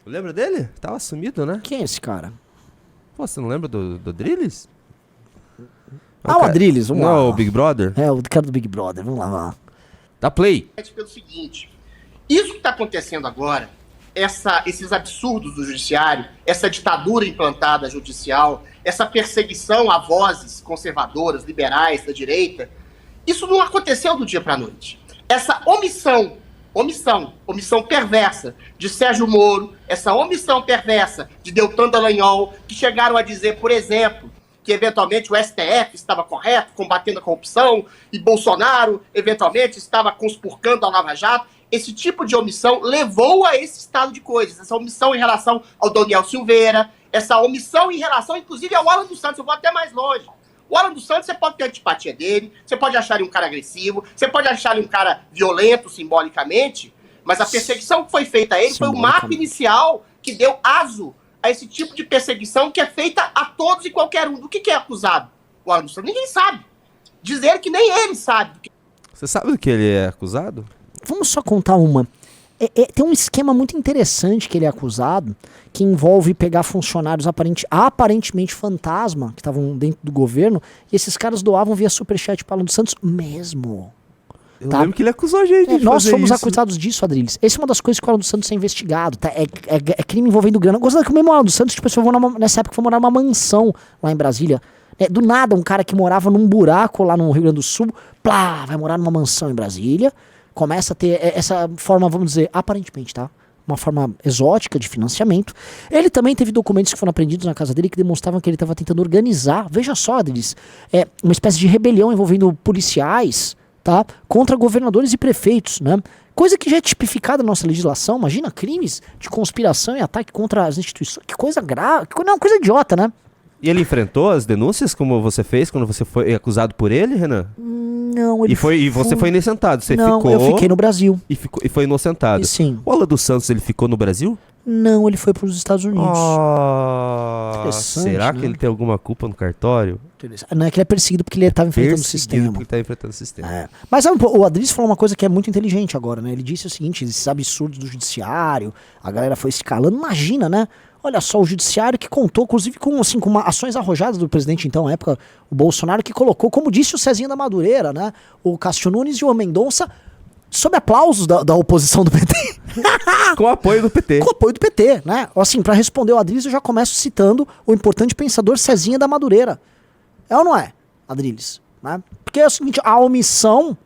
Lembra dele? Tava sumido, né? Quem é esse cara? Pô, você não lembra do Adrilles? O Adrilles, vamos lá. Não, o Big Brother? É, o cara do Big Brother, vamos lá. Dá play. Pelo seguinte, isso que está acontecendo agora, esses absurdos do judiciário, essa ditadura implantada judicial, essa perseguição a vozes conservadoras, liberais, da direita, isso não aconteceu do dia para a noite. Essa omissão perversa de Sérgio Moro, essa omissão perversa de Deltan Dallagnol, que chegaram a dizer, por exemplo, que eventualmente o STF estava correto, combatendo a corrupção, e Bolsonaro, eventualmente, estava conspurcando a Lava Jato. Esse tipo de omissão levou a esse estado de coisas. Essa omissão em relação ao Daniel Silveira, essa omissão em relação, inclusive, ao Alan dos Santos. Eu vou até mais longe. O Alan dos Santos, você pode ter antipatia dele, você pode achar ele um cara agressivo, você pode achar ele um cara violento, simbolicamente, mas a perseguição que foi feita a ele foi o marco inicial que deu aso a esse tipo de perseguição que é feita a todos e qualquer um. Do que é acusado o Alan dos Santos? Ninguém sabe. Dizer que nem ele sabe. Você sabe do que ele é acusado? Vamos só contar uma. Tem um esquema muito interessante que ele é acusado, que envolve pegar funcionários aparentemente fantasma, que estavam dentro do governo, e esses caras doavam via superchat para o Alan dos Santos mesmo. Eu lembro que ele acusou a gente de nós fazer fomos isso. acusados disso, Adrilles. Essa é uma das coisas que o Alan dos Santos é investigado. Tá? É crime envolvendo grana. Gostando que o mesmo Alan dos Santos, tipo, nessa época foi morar numa mansão lá em Brasília. Do nada, um cara que morava num buraco lá no Rio Grande do Sul, vai morar numa mansão em Brasília, começa a ter essa forma, vamos dizer, aparentemente, tá? Uma forma exótica de financiamento. Ele também teve documentos que foram apreendidos na casa dele que demonstravam que ele estava tentando organizar, veja só, Adrilles, uma espécie de rebelião envolvendo policiais, tá? Contra governadores e prefeitos, né? Coisa que já é tipificada na nossa legislação. Imagina crimes de conspiração e ataque contra as instituições. Que coisa grave, não, coisa idiota, né? E ele enfrentou as denúncias como você fez quando você foi acusado por ele, Renan? Não, ele E você foi inocentado, você não, ficou... eu fiquei no Brasil. E foi inocentado. Sim. O Alan dos Santos, ele ficou no Brasil? Não, ele foi para os Estados Unidos. Será que ele tem alguma culpa no cartório? Não é que ele é perseguido porque ele estava enfrentando o sistema. Porque ele tá enfrentando o sistema. Mas o Adrilles falou uma coisa que é muito inteligente agora, né? Ele disse o seguinte, esses absurdos do judiciário, a galera foi escalando, imagina, né? Olha só, o judiciário que contou, inclusive, com ações arrojadas do presidente, então, na época, o Bolsonaro, que colocou, como disse o Cezinha da Madureira, né? O Cássio Nunes e o Mendonça, sob aplausos da oposição do PT. Com apoio do PT. Com apoio do PT, né? Assim, pra responder o Adrilles, eu já começo citando o importante pensador Cezinha da Madureira. É ou não é, Adrilles? Né? Porque é o seguinte, a omissão,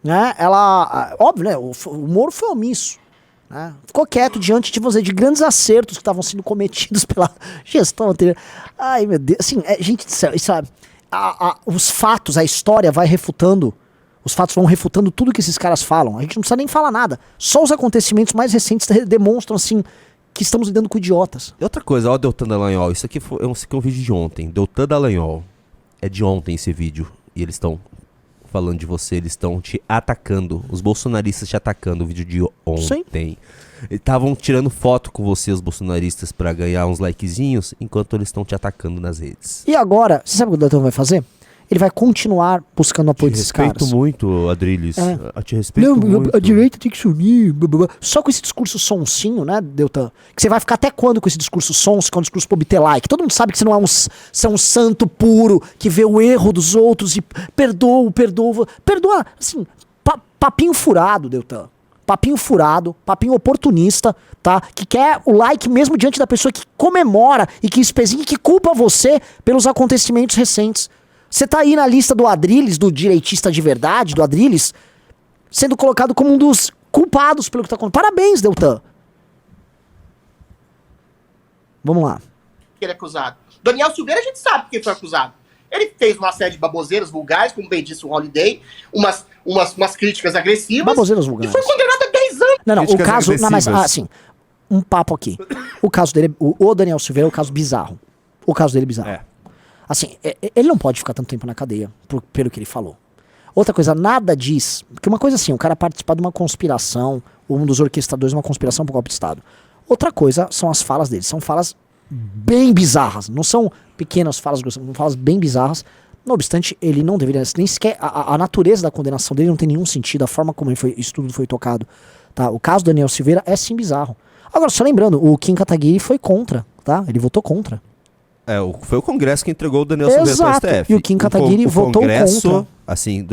né? Óbvio, né? O Moro foi omisso. Né? Ficou quieto diante de grandes acertos que estavam sendo cometidos pela gestão anterior. Ai, meu Deus. Assim, gente do céu, os fatos, a história vai refutando. Os fatos vão refutando tudo que esses caras falam. A gente não precisa nem falar nada. Só os acontecimentos mais recentes demonstram, assim, que estamos lidando com idiotas. E outra coisa, ó, Deltan Dallagnol. Isso aqui é um vídeo de ontem. Deltan Dallagnol. É de ontem esse vídeo. E eles estão falando de você, eles estão te atacando. Os bolsonaristas te atacando. O vídeo de ontem. Sim. Estavam tirando foto com você, os bolsonaristas, pra ganhar uns likezinhos, enquanto eles estão te atacando nas redes. E agora, você sabe o que o Deltan vai fazer? Ele vai continuar buscando apoio desses caras. Te respeito muito, Adrilles. Te respeito muito. A direita tem que se unir. Blá, blá, blá. Só com esse discurso sonsinho, né, Deltan? Que você vai ficar até quando com esse discurso sonso, que é um discurso pra obter like? Todo mundo sabe que você não é um santo puro, que vê o erro dos outros e perdoa. Perdoa, assim, papinho furado, Deltan. Papinho furado, papinho oportunista, tá? Que quer o like mesmo diante da pessoa que comemora e que espezinha e que culpa você pelos acontecimentos recentes. Você tá aí na lista do Adrilles, do direitista de verdade, do Adrilles, sendo colocado como um dos culpados pelo que tá acontecendo. Parabéns, Deltan. Vamos lá. Ele é acusado. Daniel Silveira, a gente sabe que ele foi acusado. Ele fez uma série de baboseiras vulgares, como bem disse o Holiday, umas críticas agressivas. Baboseiras vulgares. E foi condenado a 10 anos. Não, Críticas o caso... Não, mas, agressivas. assim, um papo aqui. O caso dele, o Daniel Silveira é um caso bizarro. O caso dele é bizarro. Assim, ele não pode ficar tanto tempo na cadeia, pelo que ele falou. Outra coisa, nada diz... Porque uma coisa assim, o cara participar de uma conspiração, um dos orquestradores de uma conspiração pro golpe de Estado. Outra coisa são as falas dele. São falas bem bizarras. Não são pequenas falas, são falas bem bizarras. Não obstante, ele não deveria... Nem sequer... A natureza da condenação dele não tem nenhum sentido. A forma como isso tudo foi tocado. Tá? O caso do Daniel Silveira é sim bizarro. Agora, só lembrando, o Kim Kataguiri foi contra, tá? Ele votou contra. Foi o Congresso que entregou o Daniel Silveira para o Exato. STF. E o Kim Kataguiri votou Congresso, contra. assim,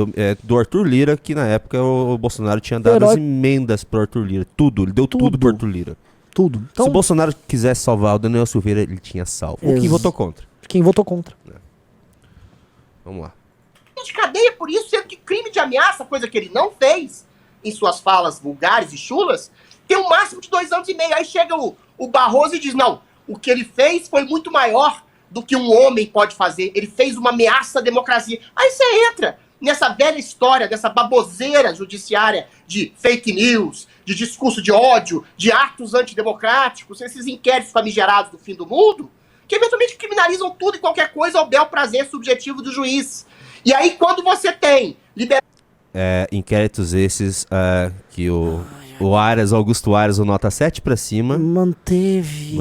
do Arthur Lira, que na época o Bolsonaro tinha dado as emendas pro Arthur Lira. Tudo, ele deu tudo pro Arthur Lira. Tudo. Então, se o Bolsonaro quisesse salvar o Daniel Silveira, ele tinha salvo. O Kim votou contra. Quem votou contra. Vamos lá. De cadeia por isso, sendo que crime de ameaça, coisa que ele não fez em suas falas vulgares e chulas, tem um máximo de 2 anos e meio. Aí chega o Barroso e diz, não, o que ele fez foi muito maior do que um homem pode fazer. Ele fez uma ameaça à democracia. Aí você entra nessa velha história, dessa baboseira judiciária de fake news, de discurso de ódio, de atos antidemocráticos, esses inquéritos famigerados do fim do mundo, que eventualmente criminalizam tudo e qualquer coisa ao bel prazer subjetivo do juiz. E aí, quando você tem inquéritos esses que o Aras, Augusto Aras, o nota 7 pra cima. Manteve.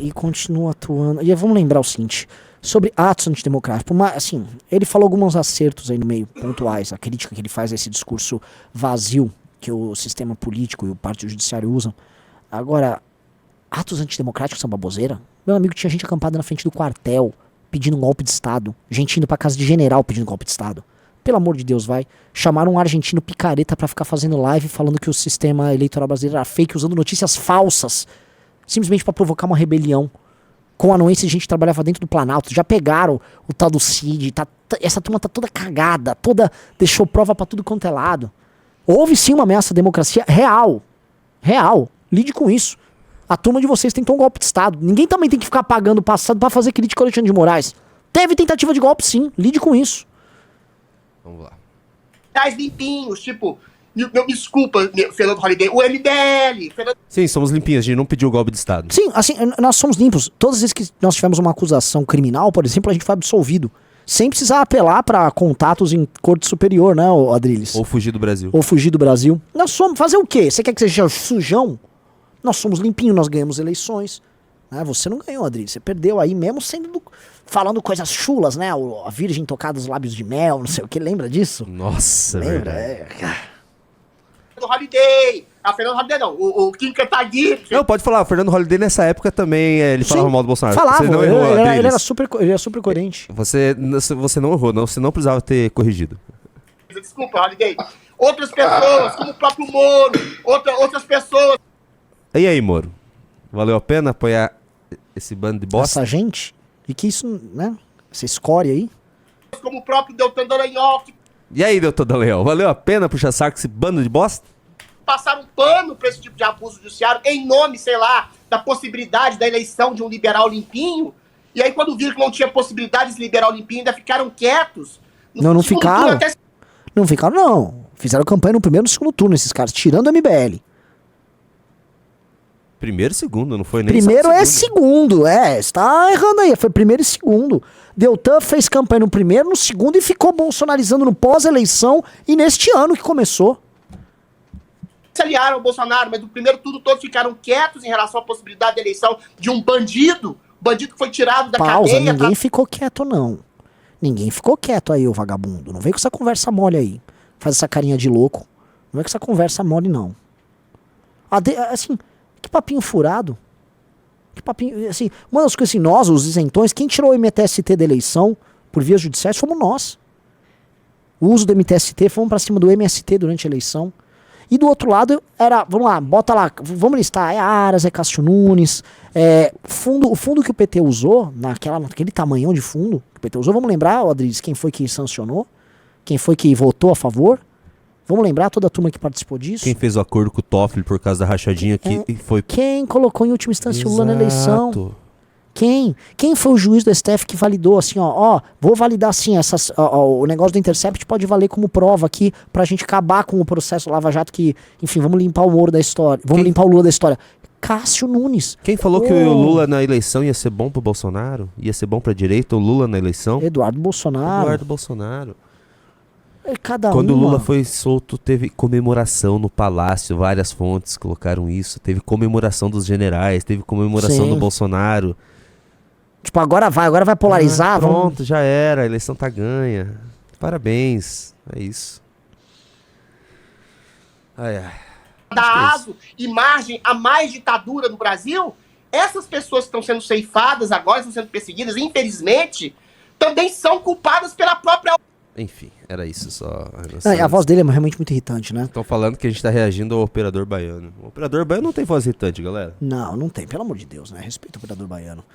E continua atuando. E vamos lembrar o seguinte, sobre atos antidemocráticos. Assim, ele falou alguns acertos aí no meio, pontuais. A crítica que ele faz a esse discurso vazio que o sistema político e o partido judiciário usam. Agora, atos antidemocráticos são baboseira? Meu amigo, tinha gente acampada na frente do quartel pedindo um golpe de Estado. Gente indo pra casa de general pedindo golpe de Estado. Pelo amor de Deus, vai. Chamaram um argentino picareta pra ficar fazendo live falando que o sistema eleitoral brasileiro era fake, usando notícias falsas. Simplesmente pra provocar uma rebelião. Com a anuência de gente que trabalhava dentro do Planalto. Já pegaram o tal do Cid. Essa turma tá toda cagada. Deixou prova pra tudo quanto é lado. Houve sim uma ameaça à democracia real. Real. Lide com isso. A turma de vocês tentou um golpe de Estado. Ninguém também tem que ficar pagando o passado pra fazer crítica ao Alexandre de Moraes. Teve tentativa de golpe sim. Lide com isso. Vamos lá. Limpinhos, tipo, me desculpa, Fernando Holliday, o MBL. Sim, somos limpinhos, a gente não pediu golpe de Estado. Sim, assim, nós somos limpos. Todas as vezes que nós tivemos uma acusação criminal, por exemplo, a gente foi absolvido. Sem precisar apelar pra contatos em corte superior, né, Adriles? Ou fugir do Brasil. Nós somos, fazer o quê? Você quer que seja sujão? Nós somos limpinhos, nós ganhamos eleições. Você não ganhou, Adriles, você perdeu aí mesmo falando coisas chulas, né? A virgem tocada os lábios de mel, não sei o que, lembra disso? Nossa, lembra? Fernando Holliday. Fernando Holliday não, o Kim Kataguiri. Não, pode falar, o Fernando Holliday nessa época também, ele falava mal do Bolsonaro. Falava, você não errou, ele era super coerente. Você não errou, não, você não precisava ter corrigido. Desculpa, Holliday. Outras pessoas, como o próprio Moro, outras pessoas. E aí, Moro? Valeu a pena apoiar esse bando de bosta? Essa gente? E que isso, né? Essa escória aí? Como o próprio Deltan Dallagnol, que E aí, Deltan Dallagnol, valeu a pena puxar saco esse bando de bosta? passaram um pano pra esse tipo de abuso judiciário em nome, sei lá, da possibilidade da eleição de um liberal limpinho. E aí, quando viram que não tinha possibilidade de liberal limpinho, ainda ficaram quietos. Não ficaram. Não ficaram, não. Fizeram campanha no primeiro e no segundo turno, esses caras, tirando o MBL. Primeiro e segundo, não foi nem primeiro é segundo, você tá errando aí, foi primeiro e segundo. Deltan fez campanha no primeiro, no segundo e ficou bolsonarizando no pós-eleição e neste ano que começou. Se aliaram ao Bolsonaro, mas no primeiro turno todos ficaram quietos em relação à possibilidade de eleição de um bandido que foi tirado da cadeia. Ninguém ficou quieto, não. Ninguém ficou quieto aí, ô vagabundo. Não vem com essa conversa mole aí. Faz essa carinha de louco. Não vem com essa conversa mole, não. Assim, que papinho furado. Que papinho, assim, uma das coisas assim, nós, os isentões, quem tirou o MTST da eleição por vias judiciais fomos nós. O uso do MTST, fomos pra cima do MST durante a eleição. E do outro lado era, vamos lá, bota lá, vamos listar, é Aras, é Cássio Nunes, o fundo que o PT usou, naquele tamanhão de fundo que o PT usou, vamos lembrar, Adriles, quem foi que sancionou? Quem foi que votou a favor? Vamos lembrar toda a turma que participou disso? Quem fez o acordo com o Toffoli por causa da rachadinha que foi... Quem colocou em última instância o Lula na eleição? Quem? Quem foi o juiz do STF que validou assim, vou validar assim, o negócio do Intercept pode valer como prova aqui pra gente acabar com o processo Lava Jato que, enfim, vamos limpar o Moro da história, limpar o Lula da história. Cássio Nunes. Quem falou que o Lula na eleição ia ser bom pro Bolsonaro? Ia ser bom pra direita, o Lula na eleição? Eduardo Bolsonaro. Quando o Lula foi solto, teve comemoração no palácio, várias fontes colocaram isso, teve comemoração dos generais, teve comemoração do Bolsonaro. Tipo, agora vai polarizar. Pronto, já era, a eleição tá ganha. Parabéns, é isso. Ai. dar aso e margem a mais ditadura no Brasil, essas pessoas que estão sendo ceifadas agora, estão sendo perseguidas, infelizmente, também são culpadas pela própria... Enfim, era isso só. A voz dele é realmente muito irritante, né? Estão falando que a gente tá reagindo ao operador baiano. O operador baiano não tem voz irritante, galera. Não tem, pelo amor de Deus, né? Respeita o operador baiano.